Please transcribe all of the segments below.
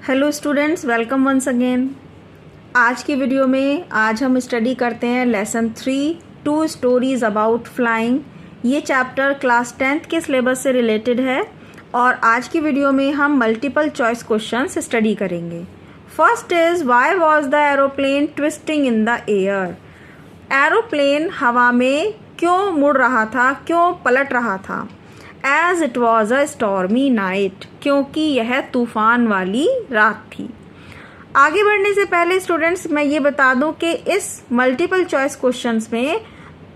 Hello students, welcome once again. आज की video में आज हम स्टडी करते हैं lesson 3 two stories about flying. ये चैप्टर क्लास 10th के सिलेबस से रिलेटेड है और आज की वीडियो में हम मल्टीपल चॉइस क्वेश्चंस स्टडी करेंगे। First is why was the aeroplane twisting in the air. Aeroplane हवा में क्यों मुड़ रहा था, क्यों पलट रहा था। As it was a stormy night, क्योंकि यह तूफान वाली रात थी। आगे बढ़ने से पहले स्टूडेंट्स मैं ये बता दूं कि इस मल्टीपल चॉइस क्वेश्चंस में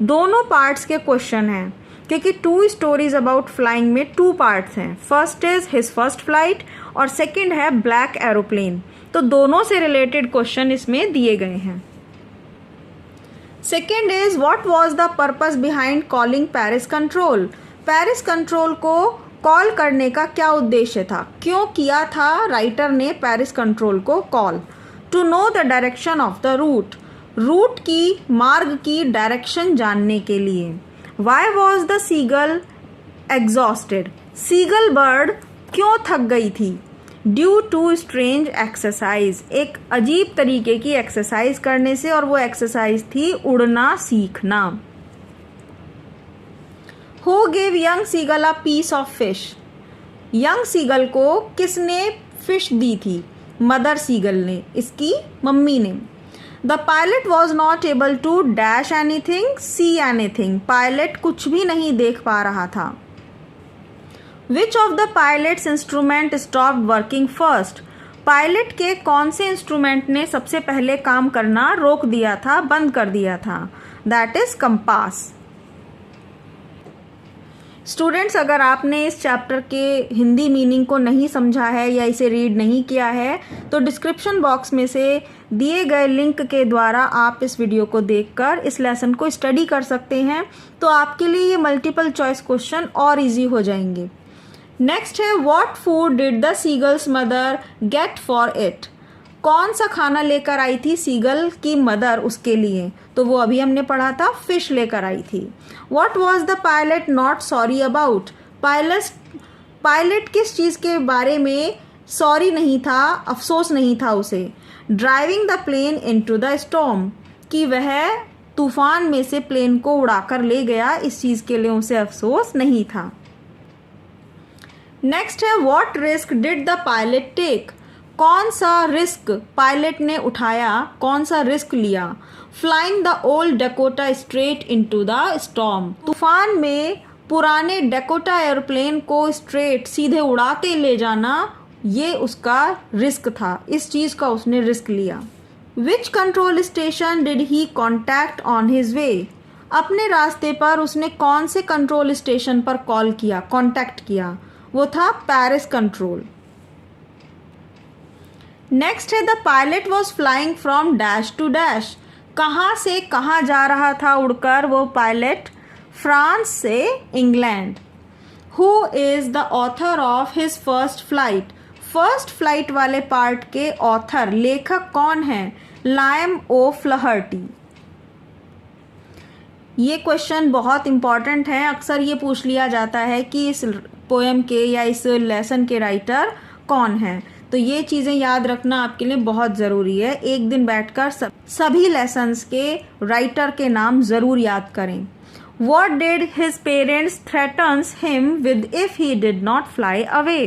दोनों पार्ट्स के क्वेश्चन हैं, क्योंकि टू स्टोरीज अबाउट फ्लाइंग में 2 पार्ट्स हैं। First is his first flight और सेकंड है ब्लैक एरोप्लेन। तो दोनों से रिलेटेड क्वेश्चन इसमें दिए गए हैं। Second is what was the purpose behind calling Paris control. Paris control को कॉल करने का क्या उद्देश्य था, क्यों किया था राइटर ने पेरिस कंट्रोल को call. To know the direction of the route, route की मार्ग की डायरेक्शन जानने के लिए। Why was the seagull exhausted, seagull bird क्यों थक गई थी। ड्यू टू स्ट्रेंज एक्सरसाइज, एक अजीब तरीके की एक्सरसाइज करने से, और वो एक्सरसाइज थी उड़ना सीखना। Who gave young seagull a piece of fish? Young seagull को किसने फिश दी थी। मदर सीगल ने, इसकी मम्मी ने। The pilot was not able to dash anything see anything, pilot कुछ भी नहीं देख पा रहा था। Which of the pilots instrument stopped working first, pilot के कौन से इंस्ट्रूमेंट ने सबसे पहले काम करना रोक दिया था, बंद कर दिया था। That is compass. स्टूडेंट्स, अगर आपने इस चैप्टर के हिंदी मीनिंग को नहीं समझा है या इसे रीड नहीं किया है तो डिस्क्रिप्शन बॉक्स में से दिए गए लिंक के द्वारा आप इस वीडियो को देखकर इस लेसन को स्टडी कर सकते हैं। तो आपके लिए ये मल्टीपल चॉइस क्वेश्चन और इजी हो जाएंगे। नेक्स्ट है what food did the seagull's mother get for it, कौन सा खाना लेकर आई थी सीगल की मदर उसके लिए। तो वो अभी हमने पढ़ा था, फिश लेकर आई थी। What was the pilot not sorry about, pilot किस चीज़ के बारे में सॉरी नहीं था, अफसोस नहीं था उसे। Driving the plane into the storm, कि वह तूफान में से प्लेन को उड़ाकर ले गया, इस चीज़ के लिए उसे अफसोस नहीं था। नेक्स्ट है what risk did the pilot take, कौन सा रिस्क पायलट ने उठाया, कौन सा रिस्क लिया। Flying the old Dakota straight into the storm, तूफान में पुराने डकोटा एयरप्लेन को स्ट्रेट सीधे उड़ा के ले जाना, ये उसका रिस्क था, इस चीज़ का उसने रिस्क लिया। Which control station did he contact on his way, अपने रास्ते पर उसने कौन से कंट्रोल स्टेशन पर कॉल किया, कॉन्टैक्ट किया, वो था पेरिस कंट्रोल। नेक्स्ट है the pilot was flying from dash to dash, कहाँ से कहाँ जा रहा था उड़कर वो पायलट, फ्रांस से England. Who is the author of his first flight, first flight वाले पार्ट के ऑथर लेखक कौन है, लायम ओ फ्लहर्टी। ये क्वेश्चन बहुत इंपॉर्टेंट है, अक्सर ये पूछ लिया जाता है कि इस पोएम के या इस लेसन के राइटर कौन है। तो ये चीज़ें याद रखना आपके लिए बहुत ज़रूरी है। एक दिन बैठकर सभी लेसन्स के राइटर के नाम ज़रूर याद करें। What did his parents threatens him with if he did not fly away?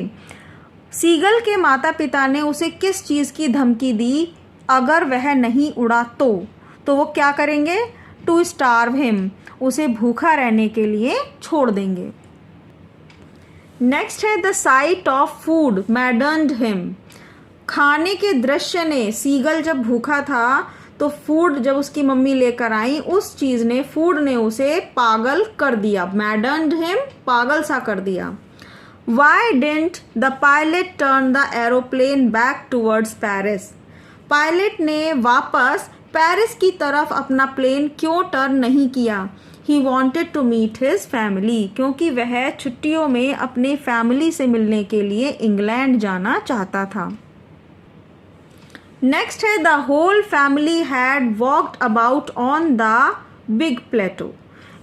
Seagull के माता पिता ने उसे किस चीज़ की धमकी दी, अगर वह नहीं उड़ा तो वो क्या करेंगे। To starve him, उसे भूखा रहने के लिए छोड़ देंगे। नेक्स्ट है the site of food मैडन्ड him, खाने के दृश्य ने, सीगल जब भूखा था तो फूड जब उसकी मम्मी लेकर आई, उस चीज़ ने, फूड ने उसे पागल कर दिया। मैडन्ड हिम, पागल सा कर दिया। Y didn't the pilot turn the aeroplane back towards Paris, pilot ने वापस पेरिस की तरफ अपना प्लेन क्यों टर्न नहीं किया। He wanted to meet his family, क्योंकि वह छुट्टियों में अपने फैमिली से मिलने के लिए इंग्लैंड जाना चाहता था। नेक्स्ट है the whole family had walked about on the big plateau,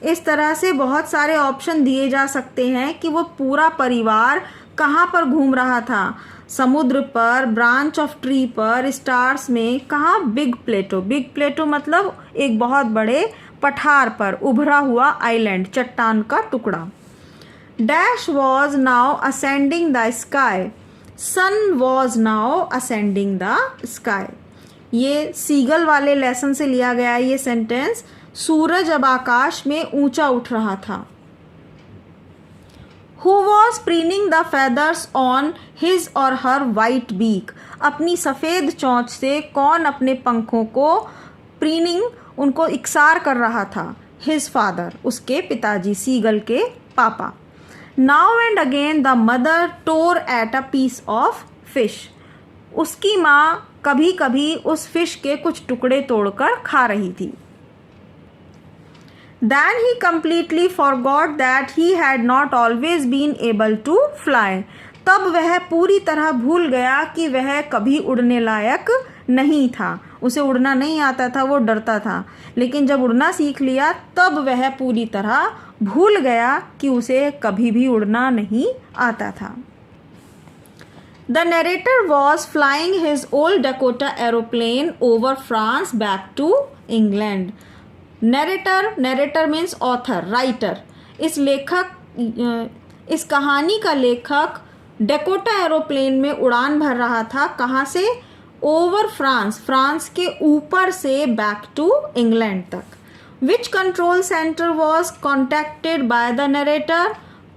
इस तरह से बहुत सारे ऑप्शन दिए जा सकते हैं कि वो पूरा परिवार कहाँ पर घूम रहा था। समुद्र पर, ब्रांच ऑफ ट्री पर, स्टार्स में, कहाँ? बिग प्लेटो। बिग प्लेटो मतलब एक बहुत बड़े पठार पर, उभरा हुआ आइलैंड, चट्टान का टुकड़ा। Dash was now ascending the sky, sun was now ascending the sky. ये सीगल वाले लेसन से लिया गया है ये सेंटेंस। सूरज अब आकाश में ऊंचा उठ रहा था। Who was preening the feathers on his or her white beak? अपनी सफ़ेद चोंच से कौन अपने पंखों को प्रीनिंग, उनको इकसार कर रहा था? His father, उसके पिताजी, सीगल के पापा। Now and again the mother tore at a piece of fish. उसकी माँ कभी कभी उस फिश के कुछ टुकड़े तोड़कर खा रही थी। Then he completely forgot that he had not always been able to fly. तब वह पूरी तरह भूल गया कि वह कभी उड़ने लायक नहीं था। उसे उड़ना नहीं आता था, वो डरता था। लेकिन जब उड़ना सीख लिया तब वह पूरी तरह भूल गया कि उसे कभी भी उड़ना नहीं आता था। The narrator was flying his old Dakota aeroplane over France back to England. Narrator means author, writer. इस कहानी का लेखक डेकोटा एरोप्लेन में उड़ान भर रहा था। कहाँ से? ओवर फ्रांस, फ्रांस के ऊपर से बैक टू इंग्लैंड तक। Which control centre was contacted by the narrator?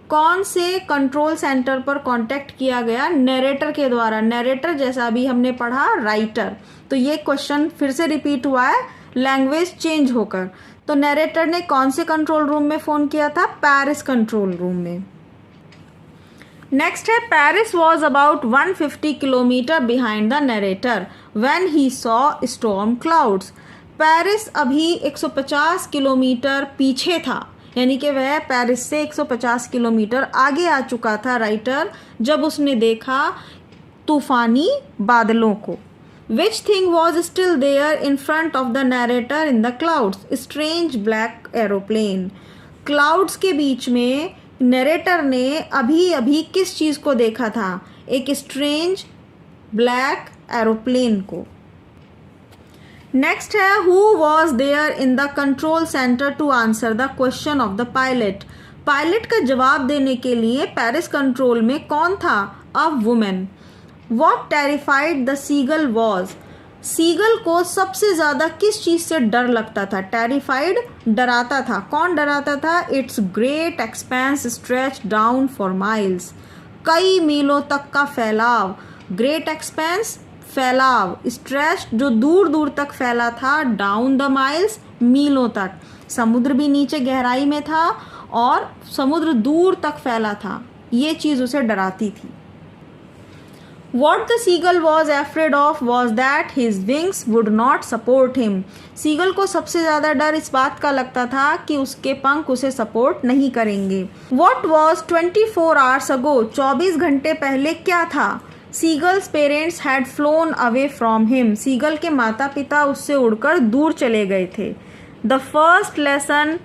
कौन से कंट्रोल सेंटर पर कॉन्टेक्ट किया गया? नरेटर के द्वारा। नरेटर जैसा अभी हमने पढ़ा राइटर, तो ये क्वेश्चन फिर से रिपीट हुआ है लैंग्वेज चेंज होकर। तो नरेटर ने कौन से कंट्रोल रूम में फोन किया था? पेरिस कंट्रोल रूम में। नेक्स्ट है, Paris was about 150 kilometre behind the narrator when he saw storm clouds. Paris अभी 150 किलोमीटर पीछे था, यानी कि वह पेरिस से 150 किलोमीटर आगे आ चुका था राइटर, जब उसने देखा तूफानी बादलों को। Which thing was still there in front of the narrator in the clouds? Strange black aeroplane. Clouds के बीच में नरेटर ने अभी अभी किस चीज़ को देखा था? एक स्ट्रेंज ब्लैक एरोप्लेन को। नेक्स्ट है, who was there in the control center to answer the question of the pilot? Pilot का जवाब देने के लिए पेरिस कंट्रोल में कौन था? A woman. What terrified the seagull was? Seagull को सबसे ज़्यादा किस चीज़ से डर लगता था? टेरिफाइड, डराता था। कौन डराता था? It's great expense stretch down for miles, कई मीलों तक का फैलाव। ग्रेट एक्सपेंस, फैलाव, स्ट्रेच जो दूर दूर तक फैला था, डाउन द माइल्स, मीलों तक। समुद्र भी नीचे गहराई में था और समुद्र दूर तक फैला था, ये चीज़ उसे डराती थी। What the seagull was afraid of was that his wings would not support him. Seagull को सबसे ज़्यादा डर इस बात का लगता था कि उसके पंख उसे सपोर्ट नहीं करेंगे। What was 24 hours ago? 24 घंटे पहले क्या था? Seagull's parents had flown away from him. Seagull के माता पिता उससे उड़कर दूर चले गए थे। The first lesson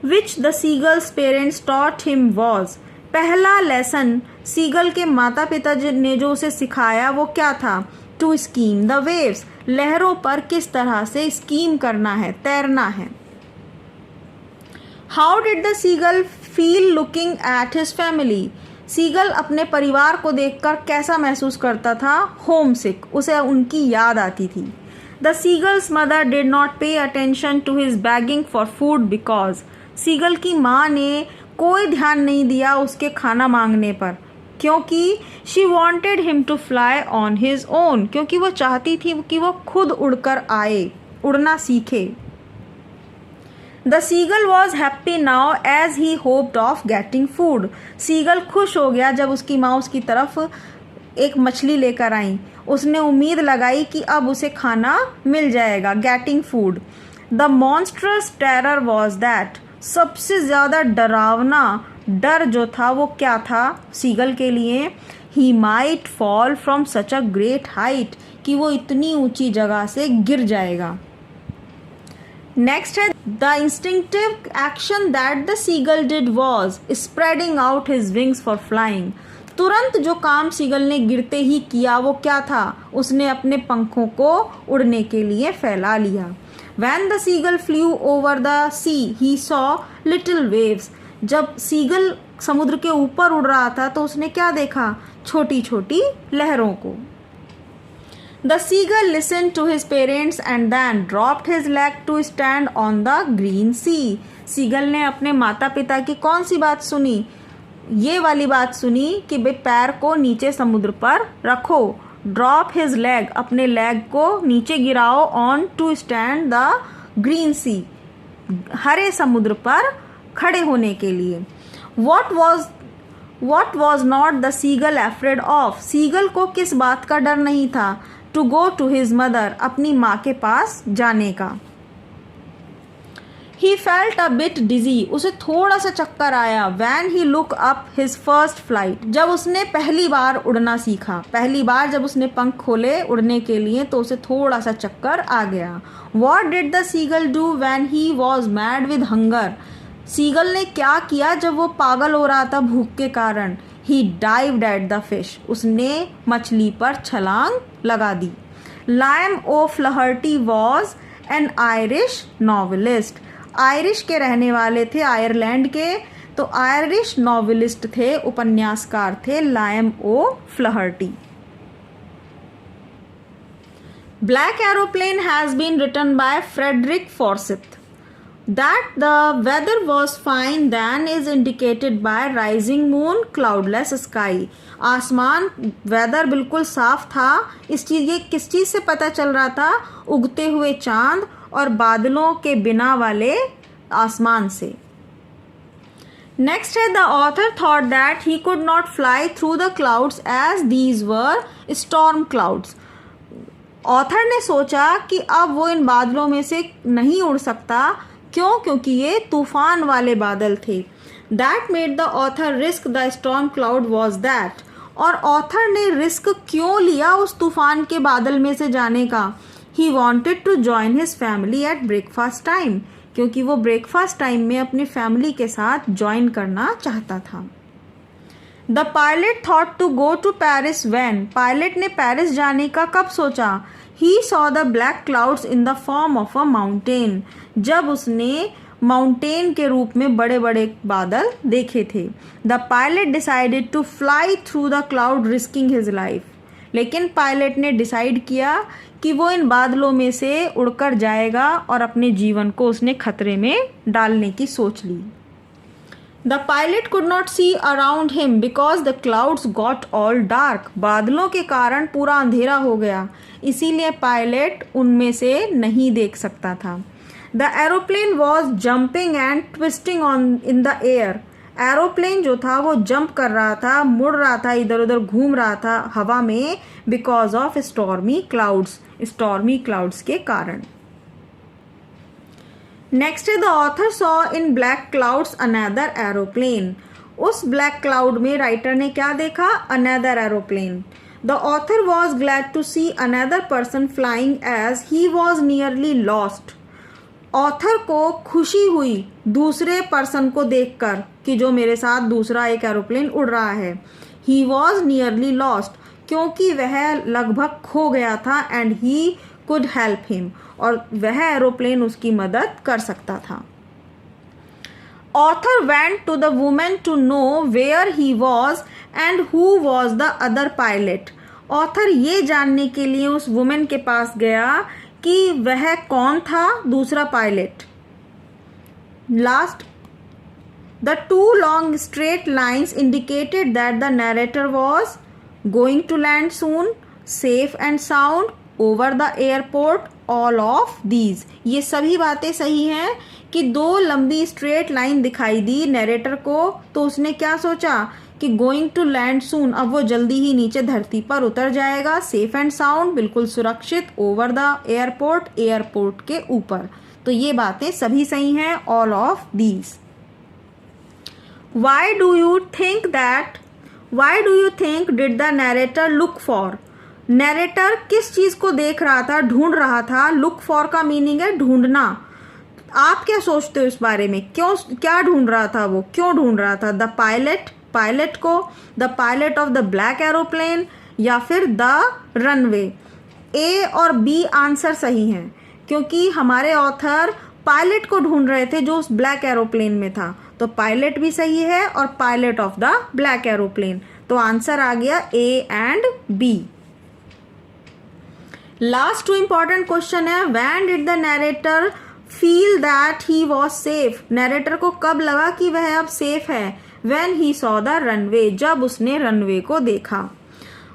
which the seagull's parents taught him was, पहला लेसन सीगल के माता पिता ने जो उसे सिखाया वो क्या था? टू स्कीम द वेव्स, लहरों पर किस तरह से स्कीम करना है, तैरना है। How did the seagull feel looking at his family? Seagull अपने परिवार को देखकर कैसा महसूस करता था? होम सिक, उसे उनकी याद आती थी। The seagull's mother did not pay attention to his begging for food because, seagull की माँ ने कोई ध्यान नहीं दिया उसके खाना मांगने पर, क्योंकि she wanted him to fly on his own, क्योंकि वो चाहती थी कि वो खुद उड़कर आए, उड़ना सीखे। The seagull was happy now as he hoped of getting food, seagull खुश हो गया जब उसकी माँ उसकी तरफ एक मछली लेकर आई। उसने उम्मीद लगाई कि अब उसे खाना मिल जाएगा, getting food. The monstrous terror was that, सबसे ज़्यादा डरावना डर जो था वो क्या था सीगल के लिए? He might fall from such a great height, कि वो इतनी ऊंची जगह से गिर जाएगा। नेक्स्ट है, the instinctive action that the seagull did was spreading out his wings for flying. तुरंत जो काम सीगल ने गिरते ही किया वो क्या था? उसने अपने पंखों को उड़ने के लिए फैला लिया। When the seagull flew over the sea, he saw little waves. जब सीगल समुद्र के ऊपर उड़ रहा था तो उसने क्या देखा? छोटी छोटी लहरों को। The seagull listened to his parents and then dropped his leg to stand on the green sea. Seagull ने अपने माता पिता की कौन सी बात सुनी? ये वाली बात सुनी कि बे पैर को नीचे समुद्र पर रखो। ड्रॉप हिज लेग, अपने लेग को नीचे गिराओ। On to stand the green sea, हरे समुद्र पर खड़े होने के लिए। What was not the seagull afraid of? Seagull को किस बात का डर नहीं था? To go to his mother, अपनी माँ के पास जाने का। He felt a bit dizzy, उसे थोड़ा सा चक्कर आया। When he looked up his first flight, जब उसने पहली बार उड़ना सीखा, पहली बार जब उसने पंख खोले उड़ने के लिए तो उसे थोड़ा सा चक्कर आ गया। What did the seagull do when he was mad with hunger? Seagull ने क्या किया जब वो पागल हो रहा था भूख के कारण? He dived at the fish, उसने मछली पर छलांग लगा दी। Liam O'Flaherty was an Irish novelist, Irish के रहने वाले थे, आयरलैंड के, तो आयरिश नॉवेलिस्ट थे, उपन्यासकार थे Liam O Flaherty. Black aeroplane has been written by Frederick Forsyth. That the weather was fine then is indicated by rising moon, cloudless sky. आसमान वेदर बिल्कुल साफ था। ये किस चीज़ से पता चल रहा था? उगते हुए चांद और बादलों के बिना वाले आसमान से। नेक्स्ट है, the author thought that he could not fly through the clouds as these were storm clouds. Author ने सोचा कि अब वो इन बादलों में से नहीं उड़ सकता। क्यों? क्योंकि ये तूफान वाले बादल थे। That made the author risk the storm cloud was that. और ऑथर ने रिस्क क्यों लिया उस तूफान के बादल में से जाने का? He wanted to join his family at breakfast time, क्योंकि वो ब्रेकफास्ट टाइम में अपनी फैमिली के साथ ज्वाइन करना चाहता था। The pilot thought to go to Paris when, pilot ने पेरिस जाने का कब सोचा? He saw the black clouds in the form of a mountain, जब उसने माउंटेन के रूप में बड़े बड़े बादल देखे थे। The pilot decided to fly through the cloud risking his life, लेकिन पायलट ने डिसाइड किया कि वो इन बादलों में से उड़कर जाएगा और अपने जीवन को उसने खतरे में डालने की सोच ली। The pilot could not see around him because the clouds got all dark, बादलों के कारण पूरा अंधेरा हो गया, इसीलिए पायलट उनमें से नहीं देख सकता था। The aeroplane was jumping and twisting on in the air, aeroplane जो था वो जंप कर रहा था, मुड़ रहा था, इधर उधर घूम रहा था हवा में, because of stormy clouds, stormy clouds के कारण। नेक्स्ट है, the author saw in black clouds another aeroplane, उस ब्लैक क्लाउड में राइटर ने क्या देखा? Another aeroplane. The author was glad to see another person flying as he was nearly lost, author को खुशी हुई दूसरे पर्सन को देखकर कि जो मेरे साथ दूसरा एक एरोप्लेन उड़ रहा है। ही वॉज नियरली लॉस्ट, क्योंकि वह लगभग खो गया था, and he could help him, और वह एरोप्लेन उसकी मदद कर सकता था। Author went to the women to know where he was and who was the other pilot, author ये जानने के लिए उस वुमेन के पास गया कि वह कौन था दूसरा पायलट। Last, the two long straight lines indicated that the narrator was going to land soon, safe and sound, over the airport, all of these, ये सभी बातें सही हैं कि दो लंबी स्ट्रेट लाइन दिखाई दी नरेटर को, तो उसने क्या सोचा कि गोइंग टू लैंड सून, अब वो जल्दी ही नीचे धरती पर उतर जाएगा, सेफ एंड साउंड, बिल्कुल सुरक्षित, ओवर द एयरपोर्ट, एयरपोर्ट के ऊपर, तो ये बातें सभी सही हैं, all of these. Why do you think did the narrator look for, narrator किस चीज को देख रहा था, ढूंढ रहा था। लुक फॉर का मीनिंग है ढूंढना। आप क्या सोचते हो इस बारे में? क्या ढूंढ रहा था वो, क्यों ढूंढ रहा था? द पायलट, पायलट को, the pilot of the black aeroplane या फिर द रनवे? ए और बी आंसर सही हैं क्योंकि हमारे ऑथर पायलट को ढूंढ रहे थे जो उस ब्लैक एरोप्लेन में था, तो पायलट भी सही है और pilot of the black aeroplane. तो आंसर आ गया A and B. Last two important question है, when did the narrator feel that he was safe? Narrator को कब लगा कि वह अब सेफ है? When he saw the runway, जब उसने रनवे को देखा।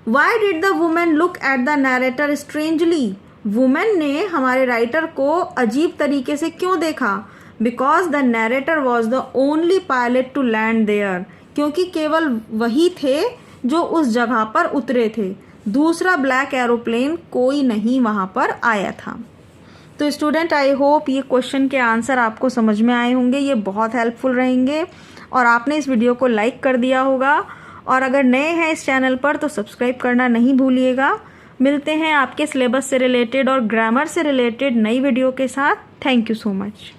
Why did the women look at the narrator strangely? Women ने हमारे राइटर को अजीब तरीके से क्यों देखा? Because the narrator was the only pilot to land there, क्योंकि केवल वही थे जो उस जगह पर उतरे थे, दूसरा ब्लैक एरोप्लेन कोई नहीं वहाँ पर आया था। तो स्टूडेंट, आई होप ये क्वेश्चन के आंसर आपको समझ में आए होंगे, ये बहुत हेल्पफुल रहेंगे और आपने इस वीडियो को लाइक कर दिया होगा। और अगर नए हैं इस चैनल पर तो सब्सक्राइब करना नहीं भूलिएगा। मिलते हैं आपके सिलेबस से रिलेटेड और ग्रामर से रिलेटेड नई वीडियो के साथ। Thank you so much.